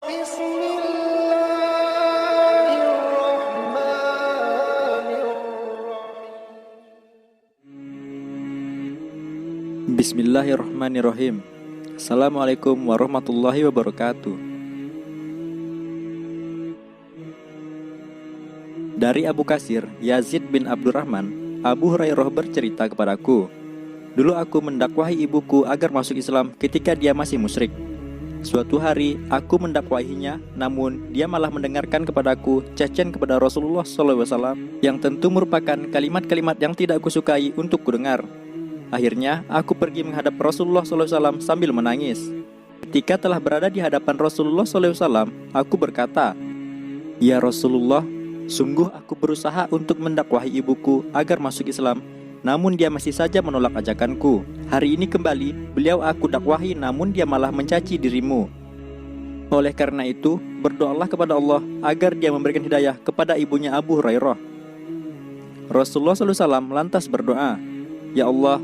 Bismillahirrahmanirrahim. Assalamualaikum warahmatullahi wabarakatuh. Dari Abu Kasir, Yazid bin Abdurrahman, Abu Hurairah bercerita kepadaku, dulu aku mendakwahi ibuku agar masuk Islam ketika dia masih musyrik. Suatu hari aku mendakwahinya, namun dia malah mendengarkan kepadaku cacian kepada Rasulullah SAW yang tentu merupakan kalimat-kalimat yang tidak kusukai untuk kudengar. Akhirnya aku pergi menghadap Rasulullah SAW sambil menangis. Ketika telah berada di hadapan Rasulullah SAW, aku berkata, "Ya Rasulullah, sungguh aku berusaha untuk mendakwahi ibuku agar masuk Islam, namun dia masih saja menolak ajakanku. Hari ini kembali, beliau aku dakwahi namun dia malah mencaci dirimu. Oleh karena itu, berdoalah kepada Allah agar dia memberikan hidayah kepada ibunya Abu Hurairah." Rasulullah SAW lantas berdoa, "Ya Allah,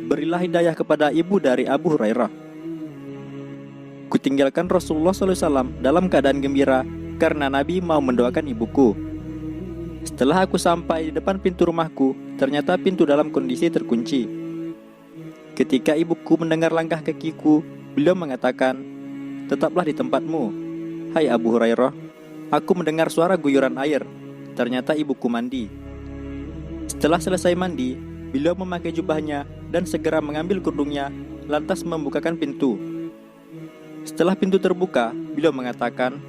berilah hidayah kepada ibu dari Abu Hurairah." Kutinggalkan Rasulullah SAW dalam keadaan gembira karena Nabi mau mendoakan ibuku. Setelah aku sampai di depan pintu rumahku, ternyata pintu dalam kondisi terkunci. Ketika ibuku mendengar langkah kakiku, beliau mengatakan, "Tetaplah di tempatmu. Hai Abu Hurairah, aku mendengar suara guyuran air. Ternyata ibuku mandi." Setelah selesai mandi, beliau memakai jubahnya dan segera mengambil kerudungnya, lantas membukakan pintu. Setelah pintu terbuka, beliau mengatakan,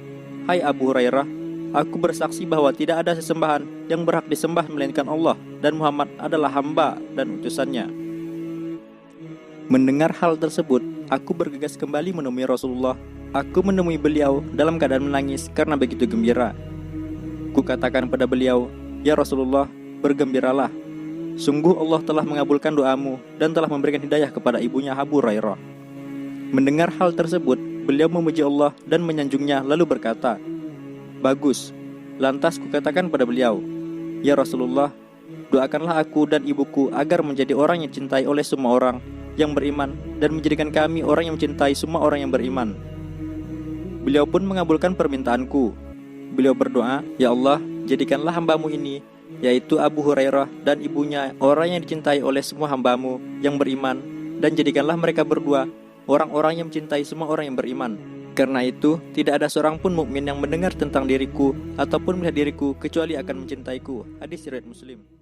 "Hai Abu Hurairah, aku bersaksi bahwa tidak ada sesembahan yang berhak disembah melainkan Allah, dan Muhammad adalah hamba dan utusannya." Mendengar hal tersebut, aku bergegas kembali menemui Rasulullah. Aku menemui beliau dalam keadaan menangis karena begitu gembira. Kukatakan pada beliau, "Ya Rasulullah, bergembiralah. Sungguh Allah telah mengabulkan doamu dan telah memberikan hidayah kepada ibunya Abu Hurairah." Mendengar hal tersebut, beliau memuji Allah dan menyanjungnya lalu berkata, "Bagus." Lantas kukatakan pada beliau, "Ya Rasulullah, doakanlah aku dan ibuku agar menjadi orang yang dicintai oleh semua orang yang beriman dan menjadikan kami orang yang mencintai semua orang yang beriman." Beliau pun mengabulkan permintaanku. Beliau berdoa, "Ya Allah, jadikanlah hambamu ini, yaitu Abu Hurairah dan ibunya orang yang dicintai oleh semua hambamu yang beriman, dan jadikanlah mereka berdua orang-orang yang mencintai semua orang yang beriman. Karena itu, tidak ada seorang pun mukmin yang mendengar tentang diriku ataupun melihat diriku kecuali akan mencintaiku." Hadis riwayat Muslim.